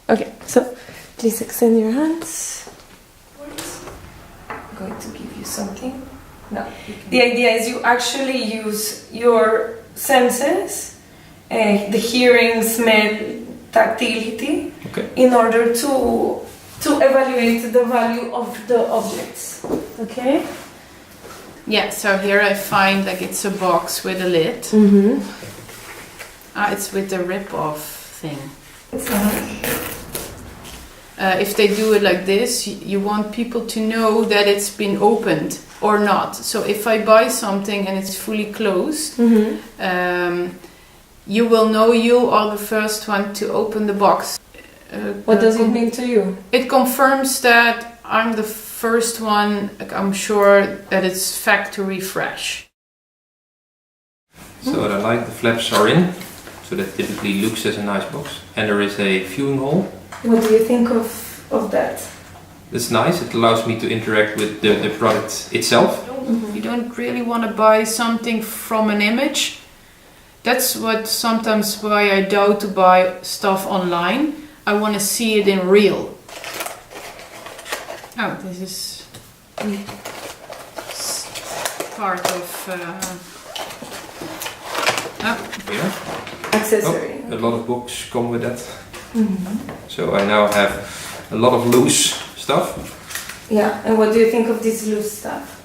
Okay, so please extend your hands. I'm going to give you something. No. The idea is you actually use your senses, the hearing, smell, tactility, in order to evaluate the value of the objects. Okay? Yeah, so here I find like it's a box with a lid. Mm-hmm. It's with the rip-off thing. It's nice. If they do it like this, you want people to know that it's been opened or not. So if I buy something and it's fully closed, you will know you are the first one to open the box. What does it mean to you? It confirms that I'm the first one, I'm sure that it's factory fresh. So I like the flaps are in, so that typically looks as a nice box. And there is a viewing hole. What do you think of that? It's nice, it allows me to interact with the product itself. You don't really want to buy something from an image. That's what sometimes why I doubt to buy stuff online. I want to see it in real. Oh, this is part of Yeah. Accessory. Oh, a lot of books come with that. So I now have a lot of loose stuff. Yeah, and what do you think of this loose stuff?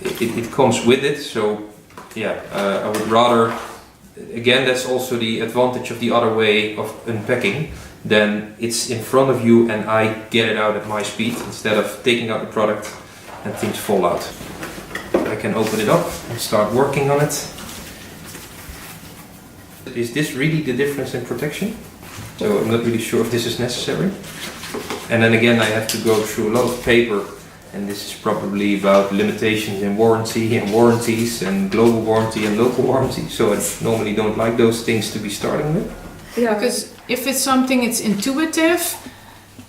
It comes with it, so yeah, I would rather, again, that's also the advantage of the other way of unpacking. Then it's in front of you and I get it out at my speed instead of taking out the product and things fall out. I can open it up and start working on it. Is this really the difference in protection? So I'm not really sure if this is necessary. And then again, I have to go through a lot of paper, and this is probably about limitations in warranty and warranties and global warranty and local warranty. So I normally don't like those things to be starting with. Yeah, because if it's something it's intuitive,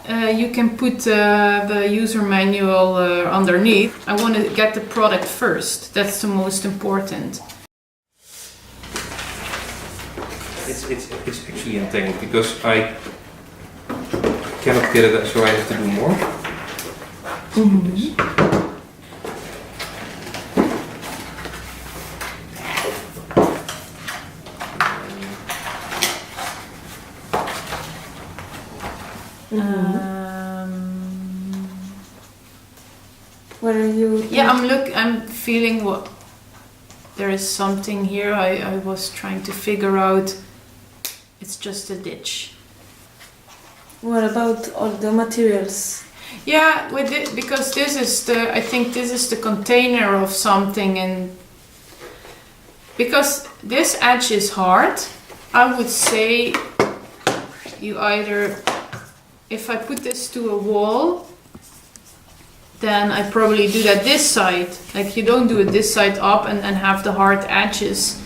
you can put the user manual underneath. I want to get the product first. That's the most important. It's actually entangled because I cannot get it, so I have to do more. What are you? Yeah, I'm feeling what there is something here. I was trying to figure out. It's just a ditch. What about all the materials? Yeah, with it, because this is I think this is the container of something, and because this edge is hard, I would say you either, if I put this to a wall, then I probably do that this side. Like you don't do it this side up and have the hard edges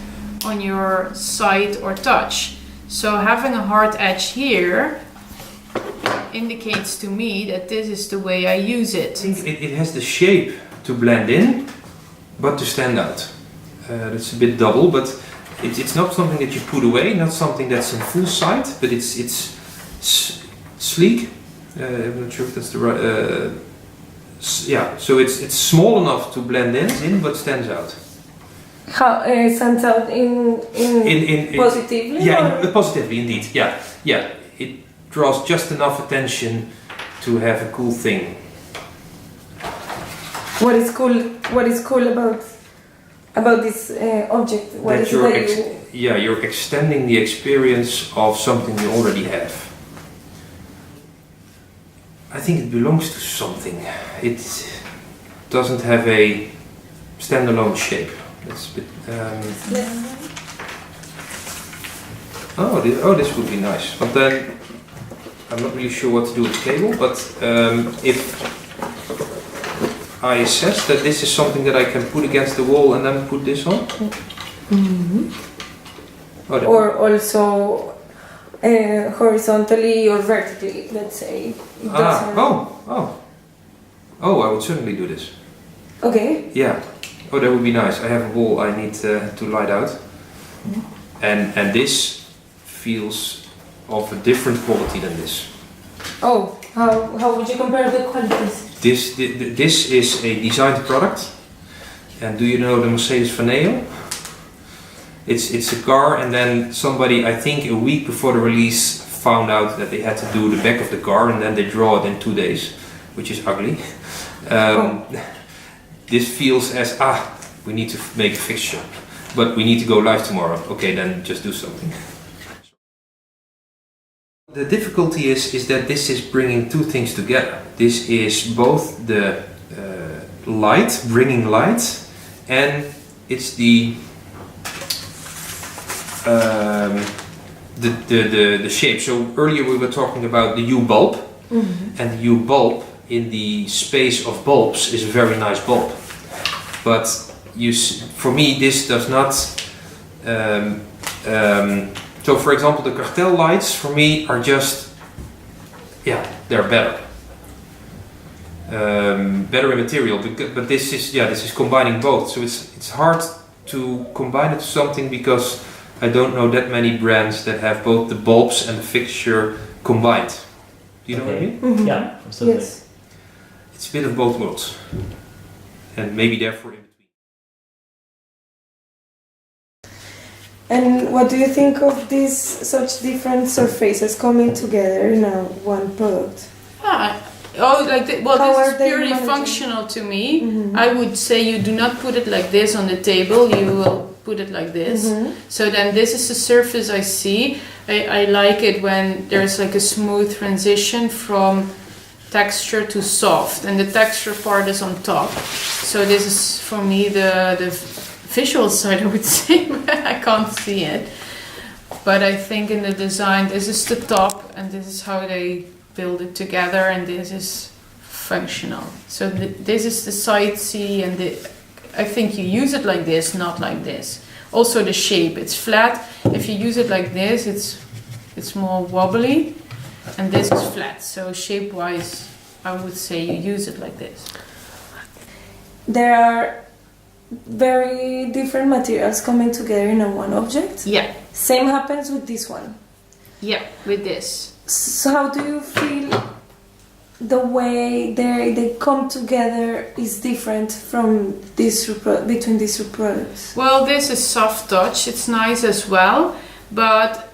on your side or touch. So having a hard edge here indicates to me that this is the way I use it. It has the shape to blend in, but to stand out. It's a bit double, but it's not something that you put away, not something that's in full sight, but it's sleek. I'm not sure if that's the right. Yeah, so it's small enough to blend in, but stands out. How stands out in positively? Yeah, positively indeed. Yeah. It draws just enough attention to have a cool thing. What is cool about this object? What is it you're extending the experience of something you already have. I think it belongs to something. It doesn't have a standalone shape. It's a bit, this would be nice. But then I'm not really sure what to do with the cable. But if I assess that this is something that I can put against the wall and then put this on. Or also horizontally or vertically, let's say. I would certainly do this. Okay. Yeah. Oh, that would be nice. I have a wall I need to light out. And this feels of a different quality than this. Oh, how would you compare the qualities? This is a designed product. And do you know the Mercedes Vaneo? It's a car, and then somebody, I think a week before the release, found out that they had to do the back of the car, and then they draw it in 2 days, which is ugly. This feels as, we need to make a fixture, but we need to go live tomorrow. Okay, then just do something. The difficulty is that this is bringing two things together. This is both the light, bringing light, and it's the shape. So earlier we were talking about the U-bulb, and the U-bulb in the space of bulbs is a very nice bulb. But for me this does not. So for example, the cartel lights for me are just, they're better. Better in material, but this is combining both. So it's hard to combine it to something because I don't know that many brands that have both the bulbs and the fixture combined. Do you know what I mean? Mm-hmm. Yeah, absolutely. Yes. It's a bit of both worlds, and maybe therefore in between. And what do you think of these such different surfaces coming together in one product? This is purely managing? Functional to me. I would say you do not put it like this on the table, you will put it like this. So then this is the surface I see. I like it when there's like a smooth transition from texture to soft, and the texture part is on top. So this is for me the visual side, I would say. I can't see it, but I think in the design this is the top and this is how they build it together, and this is functional. So this is the side C, and I think you use it like this, not like this. Also the shape, it's flat. If you use it like this, it's more wobbly, and this is flat. So shape wise, I would say you use it like this. There are very different materials coming together in one object. Yeah. Same happens with this one. Yeah, with this. So how do you feel the way they come together is different from between these two products? Well, this is soft touch. It's nice as well, but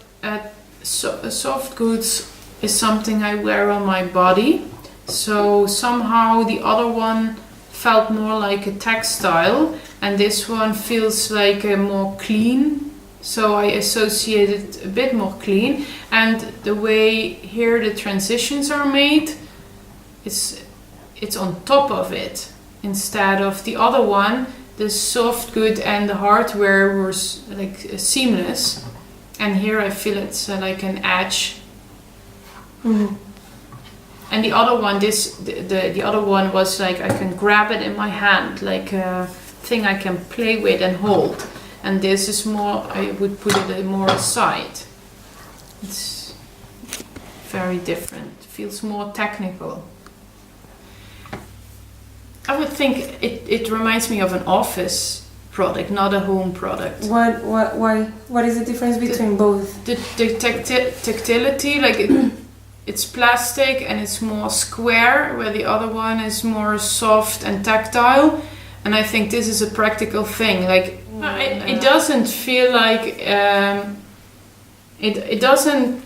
soft goods is something I wear on my body. So somehow the other one felt more like a textile, and this one feels like a more clean. So I associate it a bit more clean, and the way here the transitions are made, it's on top of it instead of the other one. The soft good and the hardware were like seamless, and here I feel it's like an edge. And the other one, the other one was like I can grab it in my hand, like a thing I can play with and hold. And this is more, I would put it more aside. It's very different. It feels more technical. I would think it reminds me of an office product, not a home product. Why? What is the difference between both? The tactility, like it's plastic and it's more square, where the other one is more soft and tactile. And I think this is a practical thing. Like it doesn't feel like it doesn't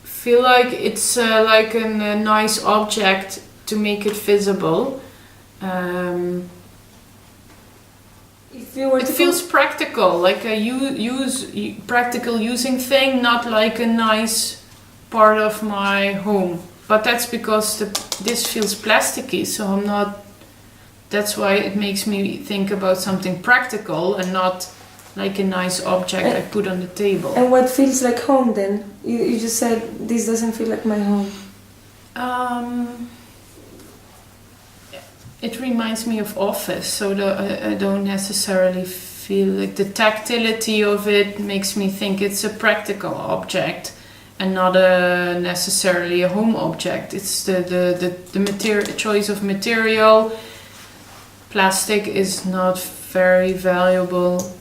feel like it's like a nice object to make it visible. If you were It feels practical, like a practical using thing, not like a nice part of my home. But that's because this feels plasticky, so I'm not. That's why it makes me think about something practical and not like a nice object I put on the table. And what feels like home then? You just said this doesn't feel like my home. It reminds me of office, so I don't necessarily feel like the tactility of it makes me think it's a practical object and not necessarily a home object. It's the choice of material. Plastic is not very valuable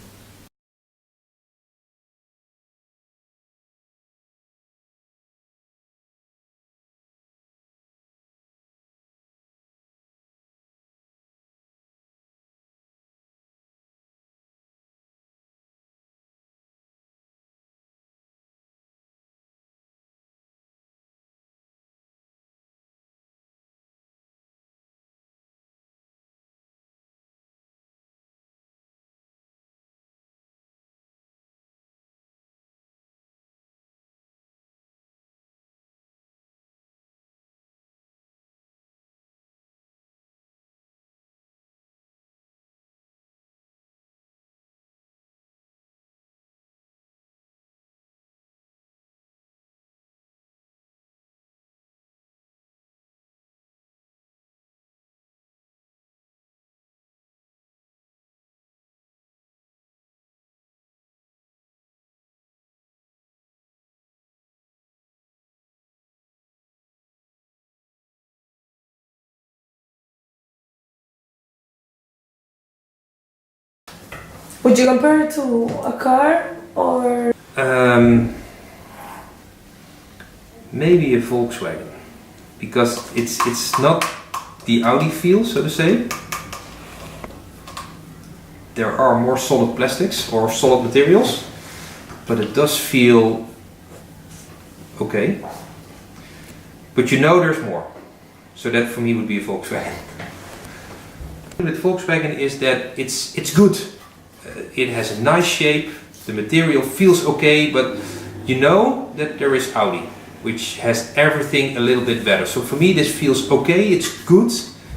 Would you compare it to a car or? Maybe a Volkswagen, because it's not the Audi feel, so to say. There are more solid plastics or solid materials, but it does feel okay. But you know there's more, so that for me would be a Volkswagen. With Volkswagen is that it's good. It has a nice shape, the material feels okay, but you know that there is Audi, which has everything a little bit better. So for me this feels okay, it's good,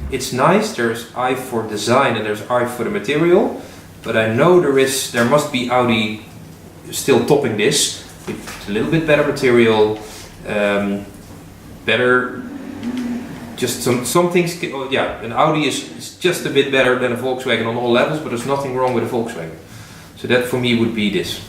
it's nice, there's eye for design and there's eye for the material, but I know there must be Audi still topping this with a little bit better material, better, just some things, yeah, an Audi is just a bit better than a Volkswagen on all levels, but there's nothing wrong with a Volkswagen. So that for me would be this.